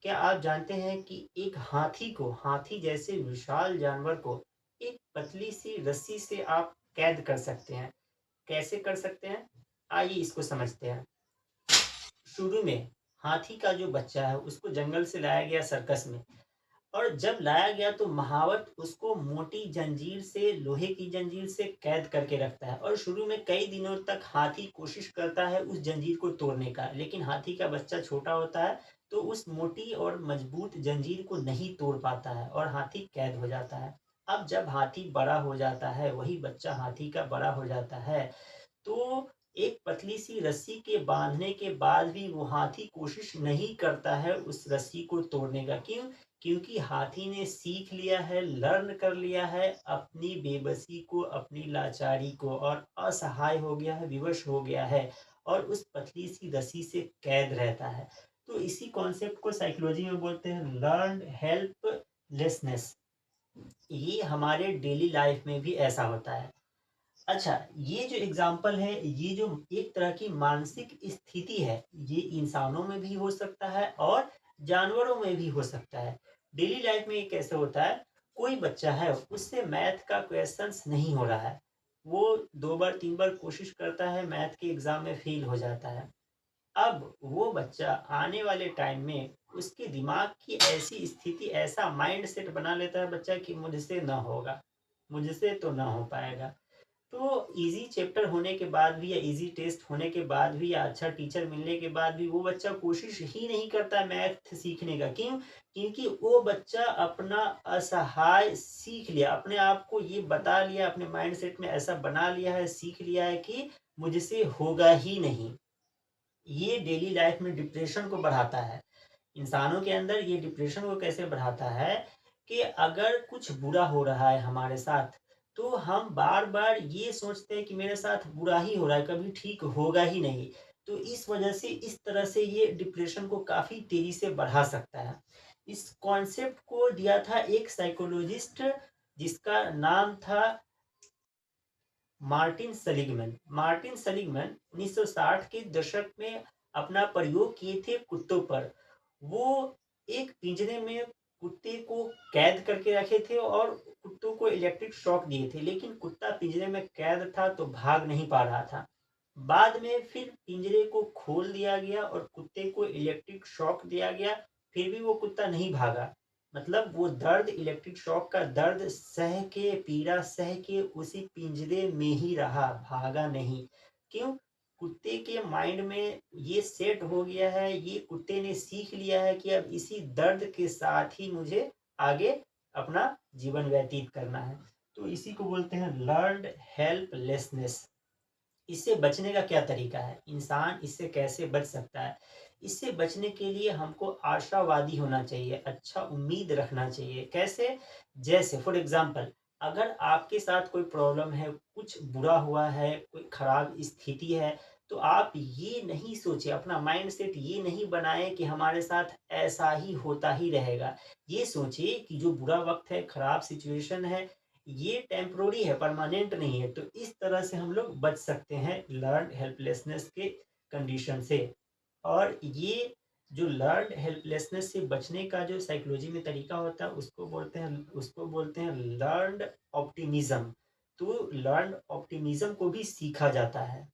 क्या आप जानते हैं कि एक हाथी जैसे विशाल जानवर को एक पतली सी रस्सी से आप कैद कर सकते हैं। कैसे कर सकते हैं? आइए इसको समझते हैं। शुरू में हाथी का जो बच्चा है उसको जंगल से लाया गया सर्कस में, और जब लाया गया तो महावत उसको मोटी जंजीर से, लोहे की जंजीर से कैद करके रखता है, और शुरू में कई दिनों तक हाथी कोशिश करता है उस जंजीर को तोड़ने का, लेकिन हाथी का बच्चा छोटा होता है तो उस मोटी और मजबूत जंजीर को नहीं तोड़ पाता है और हाथी कैद हो जाता है। अब जब हाथी बड़ा हो जाता है, वही बच्चा हाथी का बड़ा हो जाता है, तो एक पतली सी रस्सी के बांधने के बाद भी वो हाथी कोशिश नहीं करता है उस रस्सी को तोड़ने का। क्यों? क्योंकि हाथी ने सीख लिया है, लर्न कर लिया है अपनी बेबसी को, अपनी लाचारी को, और असहाय हो गया है, विवश हो गया है, और उस पतली सी रस्सी से कैद रहता है। तो इसी कॉन्सेप्ट को साइकोलॉजी में बोलते हैं लर्न्ड हेल्पलेसनेस। ये हमारे डेली लाइफ में भी ऐसा होता है। अच्छा, ये जो एग्जाम्पल है, ये जो एक तरह की मानसिक स्थिति है, ये इंसानों में भी हो सकता है और जानवरों में भी हो सकता है। डेली लाइफ में ये कैसे होता है? कोई बच्चा है, उससे मैथ का क्वेश्चंस नहीं हो रहा है, वो 2 बार 3 बार कोशिश करता है, मैथ के एग्जाम में फेल हो जाता है। अब वो बच्चा आने वाले टाइम में, उसके दिमाग की ऐसी स्थिति, ऐसा माइंड सेट बना लेता है बच्चा कि मुझसे ना होगा, मुझसे तो ना हो पाएगा। तो इजी चैप्टर होने के बाद भी, या इजी टेस्ट होने के बाद भी, या अच्छा टीचर मिलने के बाद भी, वो बच्चा कोशिश ही नहीं करता मैथ सीखने का। क्यों? क्योंकि वो बच्चा अपना असहाय सीख लिया, अपने आप को ये बता लिया, अपने माइंड सेट में ऐसा बना लिया है, सीख लिया है कि मुझसे होगा ही नहीं। ये डेली लाइफ में डिप्रेशन को बढ़ाता है। इंसानों के अंदर ये डिप्रेशन को कैसे बढ़ाता है कि अगर कुछ बुरा हो रहा है हमारे साथ, तो हम बार बार ये सोचते हैं कि मेरे साथ बुरा ही हो रहा है, कभी ठीक होगा ही नहीं। तो इस वजह से, इस तरह से ये डिप्रेशन को काफी तेजी से बढ़ा सकता है। इस कॉन्सेप्ट को दिया था एक साइकोलॉजिस्ट, जिसका नाम था मार्टिन सेलिग्मैन। मार्टिन सेलिग्मैन 1960 के दशक में अपना प्रयोग किए थे कुत्तों पर। वो एक पिंजरे में कुत्ते को कैद करके रखे थे और कुत्तों को इलेक्ट्रिक शॉक दिए थे, लेकिन कुत्ता पिंजरे में कैद था तो भाग नहीं पा रहा था। बाद में फिर पिंजरे को खोल दिया गया और कुत्ते को इलेक्ट्रिक शॉक दिया गया, फिर भी वो कुत्ता नहीं भागा। मतलब वो दर्द, इलेक्ट्रिक शॉक का दर्द सह के, पीड़ा सह के उसी पिंजरे में ही रहा, भागा नहीं। क्यों? कुत्ते के माइंड में ये सेट हो गया है, ये कुत्ते ने सीख लिया है कि अब इसी दर्द के साथ ही मुझे आगे अपना जीवन व्यतीत करना है। तो इसी को बोलते हैं लर्न्ड हेल्पलेसनेस। इससे बचने का क्या तरीका है? इंसान इससे कैसे बच सकता है? इससे बचने के लिए हमको आशावादी होना चाहिए, अच्छा उम्मीद रखना चाहिए। कैसे? जैसे फॉर एग्ज़ाम्पल, अगर आपके साथ कोई प्रॉब्लम है, कुछ बुरा हुआ है, कोई खराब स्थिति है, तो आप ये नहीं सोचिए, अपना माइंडसेट ये नहीं बनाएँ कि हमारे साथ ऐसा ही होता ही रहेगा। ये सोचिए कि जो बुरा वक़्त है, खराब सिचुएशन है, ये टेम्पररी है, परमानेंट नहीं है। तो इस तरह से हम लोग बच सकते हैं लर्न्ड हेल्पलेसनेस के कंडीशन से। और ये जो लर्न्ड हेल्पलेसनेस से बचने का जो साइकोलॉजी में तरीका होता है, उसको बोलते हैं लर्न्ड ऑप्टिमिज्म। तो लर्न्ड ऑप्टिमिज्म को भी सीखा जाता है।